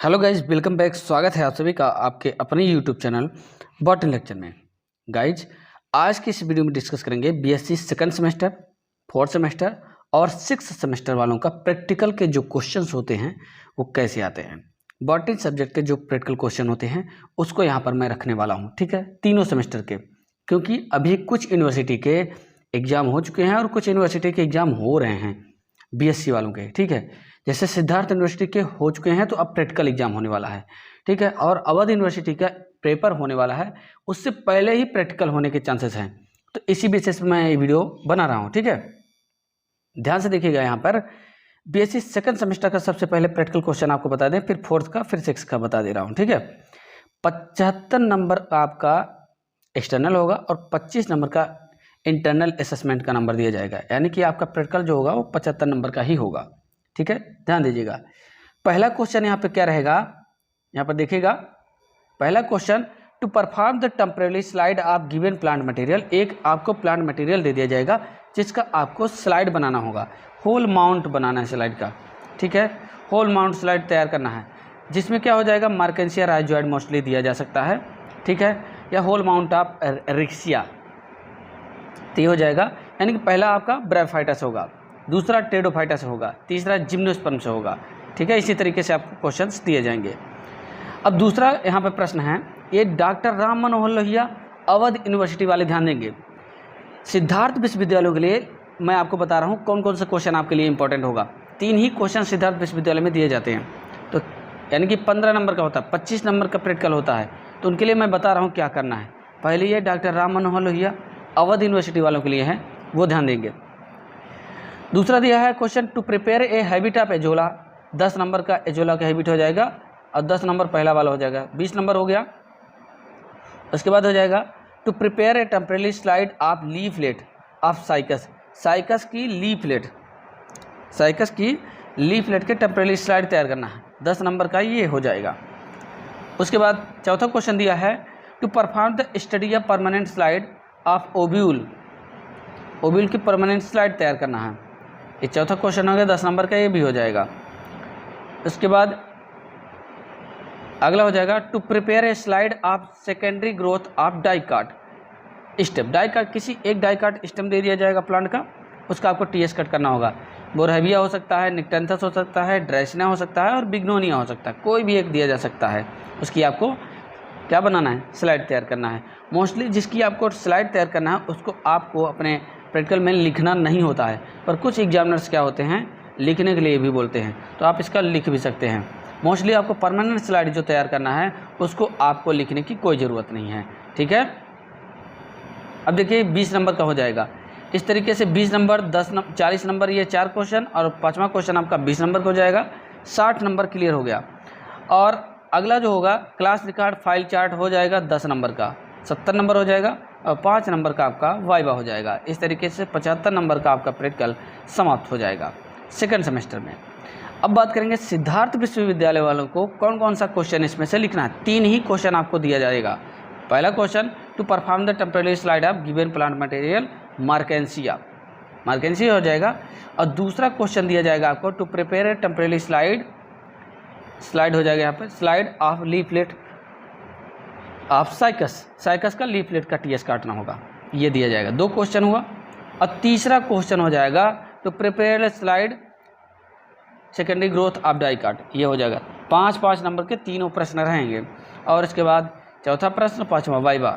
Hello guys, welcome back. स्वागत है आप सभी का आपके अपने यूट्यूब चैनल बॉटनी लेक्चर में। गाइज, आज की इस वीडियो में डिस्कस करेंगे BSc second semester, fourth semester और सिक्स सेमेस्टर वालों का प्रैक्टिकल के जो क्वेश्चंस होते हैं वो कैसे आते हैं। बॉटनी सब्जेक्ट के जो प्रैक्टिकल क्वेश्चन होते हैं उसको यहाँ पर मैं रखने वाला हूँ, ठीक है, तीनों सेमेस्टर के, क्योंकि अभी कुछ यूनिवर्सिटी के एग्ज़ाम हो चुके हैं और कुछ यूनिवर्सिटी के एग्ज़ाम हो रहे हैं बीएससी वालों के, ठीक है। जैसे सिद्धार्थ यूनिवर्सिटी के हो चुके हैं तो अब प्रैक्टिकल एग्जाम होने वाला है, ठीक है, और अवध यूनिवर्सिटी का पेपर होने वाला है, उससे पहले ही प्रैक्टिकल होने के चांसेस हैं। तो इसी बेसिस पे मैं ये वीडियो बना रहा हूँ, ठीक है। ध्यान से देखिएगा, यहाँ पर बीएससी सेकंड सेमेस्टर का सबसे पहले प्रैक्टिकल क्वेश्चन आपको बता दें, फिर फोर्थ का, फिर सिक्स का बता दे रहा हूँ, ठीक है। 75 नंबर का आपका एक्सटर्नल होगा और 25 नंबर का इंटरनल असेसमेंट का नंबर दिया जाएगा, यानी कि आपका प्रैक्टिकल जो होगा वो 75 नंबर का ही होगा, ठीक है। ध्यान दीजिएगा, पहला क्वेश्चन यहाँ पे क्या रहेगा, यहाँ पर देखिएगा। पहला question, to perform the temporary slide of given plant material. एक आपको प्लांट मटेरियल दे दिया जाएगा जिसका आपको स्लाइड बनाना होगा, होल माउंट बनाना है स्लाइड का, ठीक है। होल माउंट स्लाइड तैयार करना है, जिसमें क्या हो जाएगा, मार्केंसिया राइजॉइड मोस्टली दिया जा सकता है, ठीक है, या होल माउंट ऑफ रिक्सिया तो हो जाएगा। यानी कि पहला आपका ब्रायोफाइटा से होगा, दूसरा टेडोफाइटा से होगा, तीसरा जिम्नोस्पर्म से होगा, ठीक है। इसी तरीके से आपको क्वेश्चंस दिए जाएंगे। अब दूसरा यहाँ पे प्रश्न है, ये डॉक्टर राम मनोहर लोहिया अवध यूनिवर्सिटी वाले ध्यान देंगे। सिद्धार्थ विश्वविद्यालय के लिए मैं आपको बता रहा हूँ कौन कौन सा क्वेश्चन आपके लिए इंपॉर्टेंट होगा। 3 ही क्वेश्चन सिद्धार्थ विश्वविद्यालय में दिए जाते हैं, तो यानी कि 15 नंबर का होता है, 25 नंबर का प्रैक्टिकल होता है। तो उनके लिए मैं बता रहा हूँ क्या करना है। पहले ये डॉक्टर राम मनोहर लोहिया अवध यूनिवर्सिटी वालों के लिए है, वो ध्यान देंगे। दूसरा दिया है question, to prepare a habit of azolla. 10 number का एजोला का हैबिट हो जाएगा और 10 नंबर पहला वाला हो जाएगा, 20 नंबर हो गया। उसके बाद हो जाएगा, to prepare a temporary slide of leaflet of cycas. Cycas की लीफलेट, साइकस की लीफलेट के टेम्परेरी स्लाइड तैयार करना है, 10 नंबर का ये हो जाएगा। उसके बाद चौथा क्वेश्चन दिया है, to perform the study of permanent slide of ovule. Ovule की परमानेंट स्लाइड तैयार करना है, ये चौथा क्वेश्चन हो गया, 10 नंबर का, ये भी हो जाएगा। उसके बाद अगला हो जाएगा, to prepare a slide of secondary growth of dicot stem. Dicot, किसी एक डाइकाट स्टेम दे दिया जाएगा प्लांट का, उसका आपको टीएस कट करना होगा। बोरहविया हो सकता है, निक्टेंथस हो सकता है, ड्रेसिना हो सकता है और बिग्नोनिया हो सकता है, कोई भी एक दिया जा सकता है। उसकी आपको क्या बनाना है, स्लाइड तैयार करना है। मोस्टली जिसकी आपको स्लाइड तैयार करना है उसको आपको अपने प्रैक्टिकल में लिखना नहीं होता है, पर कुछ एग्जामिनर्स क्या होते हैं, लिखने के लिए भी बोलते हैं, तो आप इसका लिख भी सकते हैं। मोस्टली आपको परमानेंट स्लाइड जो तैयार करना है उसको आपको लिखने की कोई ज़रूरत नहीं है, ठीक है। अब देखिए 20 नंबर का हो जाएगा इस तरीके से, 20 नंबर, 10 नंबर, 40 नंबर, ये 4 क्वेश्चन और 5वां क्वेश्चन आपका 20 नंबर का हो जाएगा। 60 नंबर क्लियर हो गया। और अगला जो होगा, क्लास रिकॉर्ड फाइल चार्ट हो जाएगा 10 नंबर का, 70 नंबर हो जाएगा और 5 नंबर का आपका वाइवा हो जाएगा। इस तरीके से 75 नंबर का आपका प्रैक्टिकल समाप्त हो जाएगा सेकंड सेमेस्टर में। अब बात करेंगे सिद्धार्थ विश्वविद्यालय वालों को कौन कौन सा क्वेश्चन इसमें से लिखना है। 3 ही क्वेश्चन आपको दिया जाएगा। पहला question, to perform the temporary slide of given plant material marchantia, marchantia हो जाएगा। और दूसरा क्वेश्चन दिया जाएगा आपको, to prepare a temporary slide, slide हो जाएगा यहाँ पर, slide of leaflet of cycas. Cycas का लीफलेट का टीएस काटना होगा, ये दिया जाएगा। 2 क्वेश्चन हुआ। और तीसरा क्वेश्चन हो जाएगा, to prepare slide secondary growth of dicot, ये हो जाएगा। 5-5 नंबर के तीनों प्रश्न रहेंगे। और इसके बाद चौथा प्रश्न, 5वां वाइवा,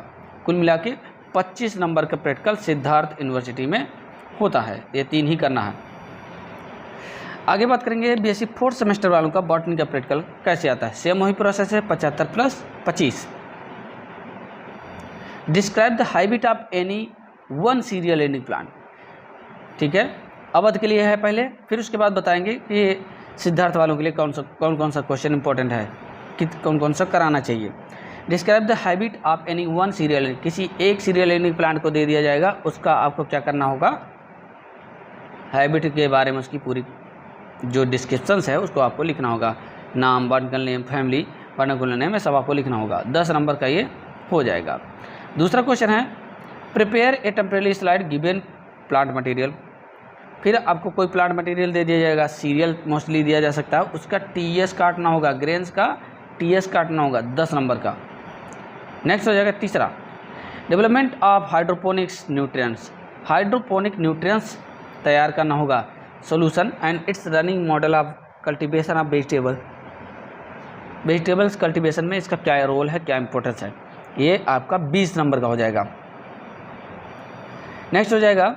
कुल मिला के 25 नंबर का प्रैक्टिकल सिद्धार्थ यूनिवर्सिटी में होता है। ये 3 ही करना है। आगे बात करेंगे बीएससी फोर्थ सेमेस्टर वालों का बॉटनी का प्रैक्टिकल कैसे आता है। सेम वही प्रोसेस है, 75 + 25। Describe the habit of any one serial ending plant, ठीक है। अवध के लिए है पहले, फिर उसके बाद बताएंगे कि सिद्धार्थ वालों के लिए कौन कौन सा क्वेश्चन इंपॉर्टेंट है, कि कौन कौन सा कराना चाहिए। Describe the habit of any one serial, किसी एक सीरियल एंडिंग प्लांट को दे दिया जाएगा, उसका आपको क्या करना होगा, हैबिट के बारे में उसकी पूरी जो डिस्क्रिप्शंस है उसको आपको लिखना होगा। नाम, botanical name, family, botanical name, सब आपको लिखना होगा। 10 नंबर का ये हो जाएगा। दूसरा क्वेश्चन है, prepare a temporary slide given plant material. फिर आपको कोई प्लांट मटेरियल दे दिया जाएगा, सीरियल मोस्टली दिया जा सकता है, उसका टीएस काटना होगा, ग्रेन्स का टीएस काटना होगा 10 नंबर का। नेक्स्ट हो जाएगा तीसरा, development of hydroponics nutrients, hydroponic nutrients तैयार करना होगा, solution and it's running model of cultivation of vegetables cultivation में इसका क्या रोल है, क्या इंपॉर्टेंस है, ये आपका 20 नंबर का हो जाएगा। नेक्स्ट हो जाएगा,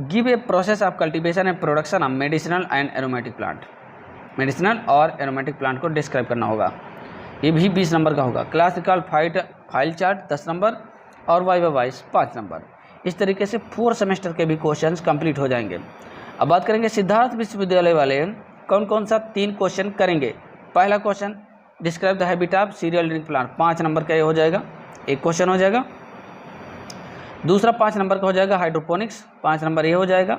give a process of cultivation and production of medicinal and aromatic plant, medicinal और एरोमेटिक प्लांट को डिस्क्राइब करना होगा, ये भी 20 नंबर का होगा। क्लासिकल फाइल चार्ट 10 नंबर और वाइवा वाइज 5 नंबर। इस तरीके से 4 सेमेस्टर के भी क्वेश्चंस कंप्लीट हो जाएंगे। अब बात करेंगे सिद्धार्थ विश्वविद्यालय वाले कौन कौन सा 3 क्वेश्चन करेंगे। पहला question, describe the habit of serial link plant, 5 number का ये हो जाएगा, एक क्वेश्चन हो जाएगा। दूसरा 5 नंबर का हो जाएगा हाइड्रोपोनिक्स, 5 नंबर ये हो जाएगा।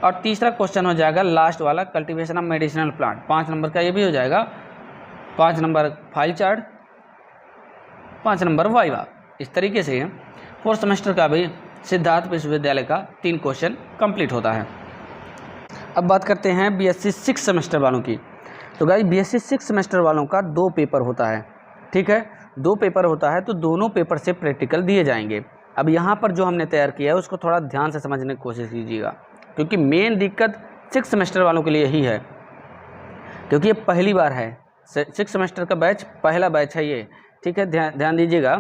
और तीसरा क्वेश्चन हो जाएगा लास्ट वाला, cultivation of medicinal plant, 5 number का ये भी हो जाएगा। 5 number file chart, 5 number viva. इस तरीके से 4 सेमेस्टर का भी सिद्धार्थ विश्वविद्यालय का 3 क्वेश्चन कंप्लीट होता है। अब बात करते हैं बीएससी 6 सेमेस्टर वालों की। तो गाइस बीएससी 6 सेमेस्टर वालों का 2 पेपर होता है, ठीक है, 2 पेपर होता है, तो दोनों पेपर से प्रैक्टिकल दिए जाएंगे। अब यहाँ पर जो हमने तैयार किया है उसको थोड़ा ध्यान से समझने की कोशिश कीजिएगा, क्योंकि मेन दिक्कत 6 सेमेस्टर वालों के लिए ही है, क्योंकि ये पहली बार है, 6 सेमेस्टर का बैच पहला बैच है ये, ठीक है। ध्यान दीजिएगा,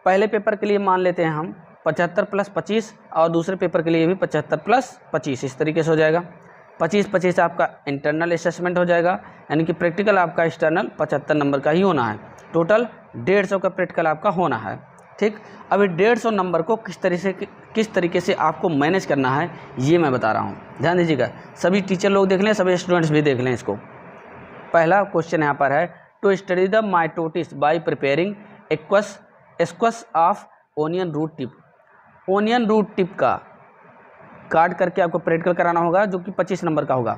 पहले पेपर के लिए मान लेते हैं हम 75 + 25 और दूसरे पेपर के लिए भी 75 + 25, इस तरीके से हो जाएगा। 25 आपका इंटरनल असेसमेंट हो जाएगा, यानी कि प्रैक्टिकल आपका एक्सटर्नल 75 नंबर का ही होना है। टोटल 150 का प्रैक्टिकल आपका होना है, ठीक। अब 150 नंबर को किस तरीके से आपको मैनेज करना है ये मैं बता रहा हूँ, ध्यान दीजिएगा। सभी टीचर लोग देख लें, सभी स्टूडेंट्स भी देख लें इसको। पहला क्वेश्चन यहाँ पर है, to study the mitosis by preparing aqueous of onion root tip. Onion root tip का काट करके आपको प्रैक्टिकल कराना होगा, जो कि 25 नंबर का होगा।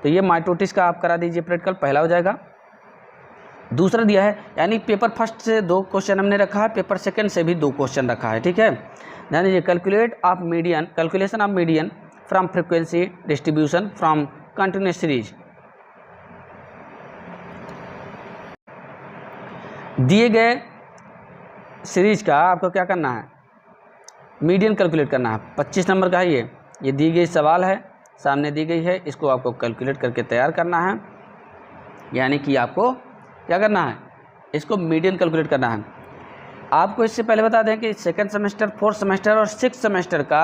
तो ये माइटोटिस का आप करा दीजिए प्रैक्टिकल, पहला हो जाएगा। दूसरा दिया है, यानी पेपर फर्स्ट से 2 क्वेश्चन हमने रखा है, पेपर सेकंड से भी 2 क्वेश्चन रखा है, ठीक है। ध्यान दीजिए, calculation of median from frequency distribution from continuous series. दिए गए सीरीज का आपको क्या करना है, मीडियन कैलकुलेट करना है। 25 नंबर का है ये दी गई सवाल है, सामने दी गई है, इसको आपको कैलकुलेट करके तैयार करना है, यानी कि आपको क्या करना है, इसको मीडियन कैलकुलेट करना है। आपको इससे पहले बता दें कि 2nd सेमेस्टर, 4th सेमेस्टर और 6th सेमेस्टर का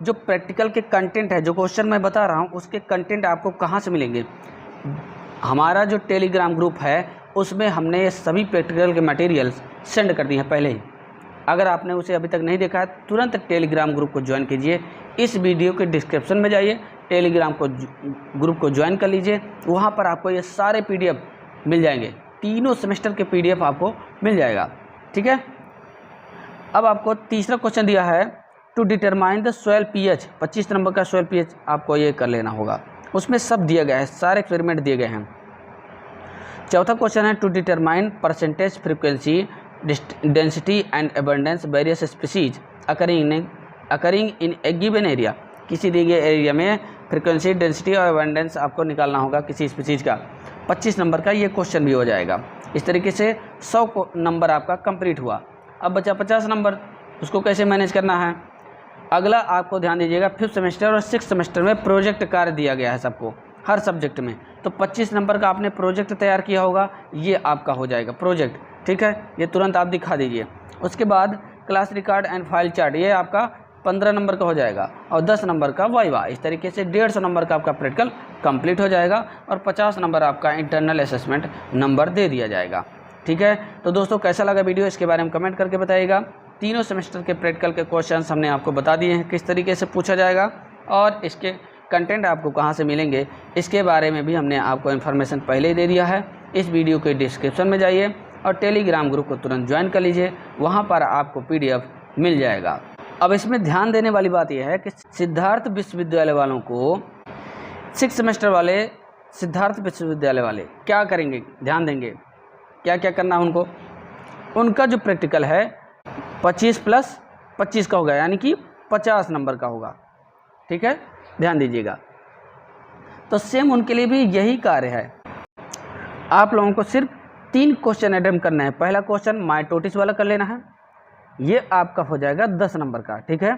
जो प्रैक्टिकल के कंटेंट है, जो क्वेश्चन मैं बता रहा हूँ उसके कंटेंट आपको कहाँ से मिलेंगे। हमारा जो टेलीग्राम ग्रुप है उसमें हमने ये सभी प्रैक्टिकल के मटेरियल्स सेंड कर दिए हैं पहले ही। अगर आपने उसे अभी तक नहीं देखा है, तुरंत टेलीग्राम ग्रुप को ज्वाइन कीजिए। इस वीडियो के डिस्क्रिप्शन में जाइए, टेलीग्राम ग्रुप को ज्वाइन कर लीजिए, वहाँ पर आपको ये सारे PDF मिल जाएंगे, तीनों सेमेस्टर के PDF आपको मिल जाएगा, ठीक है। अब आपको तीसरा क्वेश्चन दिया है, to determine the soil pH, 25 number का सॉइल pH आपको ये कर लेना होगा, उसमें सब दिया गया है, सारे एक्सपेरिमेंट दिए गए हैं। चौथा क्वेश्चन है, to determine percentage frequency density and abundance various species occurring in a given area. किसी दिए गए एरिया में फ्रीक्वेंसी, डेंसिटी और एबंडेंस आपको निकालना होगा किसी स्पीसीज का। 25 नंबर का ये क्वेश्चन भी हो जाएगा। इस तरीके से 100 नंबर आपका कंप्लीट हुआ। अब बचा 50 नंबर, उसको कैसे मैनेज करना है। अगला आपको ध्यान दीजिएगा, 5th सेमेस्टर और 6th सेमेस्टर में प्रोजेक्ट कार्य दिया गया है सबको, हर सब्जेक्ट में। तो 25 नंबर का आपने प्रोजेक्ट तैयार किया होगा, ये आपका हो जाएगा प्रोजेक्ट, ठीक है। ये तुरंत आप दिखा दीजिए। उसके बाद class record and file chart, ये आपका 15 नंबर का हो जाएगा और 10 नंबर का वाइवा। इस तरीके से 150 नंबर का आपका प्रैक्टिकल कंप्लीट हो जाएगा और 50 नंबर आपका इंटरनल असेसमेंट नंबर दे दिया जाएगा, ठीक है। तो दोस्तों कैसा लगा वीडियो, इसके बारे में कमेंट करके बताइएगा। तीनों सेमेस्टर के प्रैक्टिकल के क्वेश्चंस हमने आपको बता दिए हैं किस तरीके से पूछा जाएगा, और इसके कंटेंट आपको कहाँ से मिलेंगे इसके बारे में भी हमने आपको इन्फॉर्मेशन पहले ही दे दिया है। इस वीडियो के डिस्क्रिप्शन में जाइए और टेलीग्राम ग्रुप को तुरंत ज्वाइन कर लीजिए, वहाँ पर आपको PDF मिल जाएगा। अब इसमें ध्यान देने वाली बात यह है कि सिद्धार्थ विश्वविद्यालय वालों को 6 सेमेस्टर वाले सिद्धार्थ विश्वविद्यालय वाले क्या करेंगे, ध्यान देंगे क्या क्या करना है उनको। उनका जो प्रैक्टिकल है 25 + 25 का होगा, यानी कि 50 नंबर का होगा, ठीक है। ध्यान दीजिएगा। तो सेम उनके लिए भी यही कार्य है। आप लोगों को सिर्फ 3 क्वेश्चन अटेम्प्ट करना है। पहला क्वेश्चन माइटोटिस वाला कर लेना है, ये आपका हो जाएगा 10 नंबर का, ठीक है।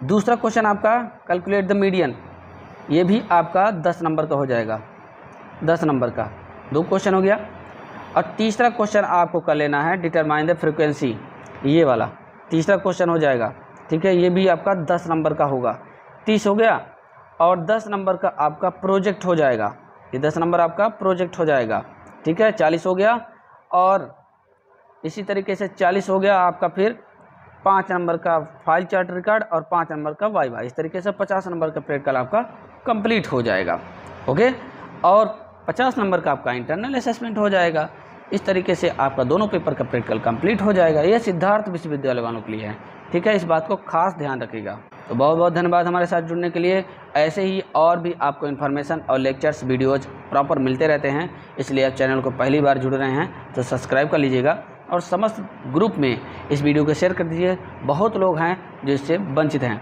दूसरा क्वेश्चन आपका कैलकुलेट द मीडियन, ये भी आपका 10 नंबर का हो जाएगा, 10 नंबर का 2 क्वेश्चन हो गया। और तीसरा क्वेश्चन आपको कर लेना है डिटरमाइन द फ्रीक्वेंसी, ये वाला तीसरा क्वेश्चन हो जाएगा, ठीक है। ये भी आपका 10 नंबर का होगा, 30 हो गया। और 10 नंबर का आपका प्रोजेक्ट हो जाएगा, ये 10 नंबर आपका प्रोजेक्ट हो जाएगा, ठीक है, 40 हो गया। और इसी तरीके से 40 हो गया आपका, फिर 5 नंबर का फाइल चार्ट रिकॉर्ड और 5 नंबर का वाइवा, इस तरीके से 50 नंबर का प्रैक्टिकल आपका कंप्लीट हो जाएगा, ओके। और 50 नंबर का आपका इंटरनल असेसमेंट हो जाएगा। इस तरीके से आपका दोनों पेपर का प्रैक्टिकल कंप्लीट हो जाएगा। यह सिद्धार्थ विश्वविद्यालय वालों के लिए है, ठीक है, इस बात को खास ध्यान रखिएगा। तो बहुत बहुत धन्यवाद हमारे साथ जुड़ने के लिए। ऐसे ही और भी आपको इन्फॉर्मेशन और लेक्चर्स वीडियोज प्रॉपर मिलते रहते हैं, इसलिए आप चैनल को पहली बार जुड़ रहे हैं तो सब्सक्राइब कर लीजिएगा और समस्त ग्रुप में इस वीडियो को शेयर कर दीजिए। बहुत लोग हैं जो इससे वंचित हैं।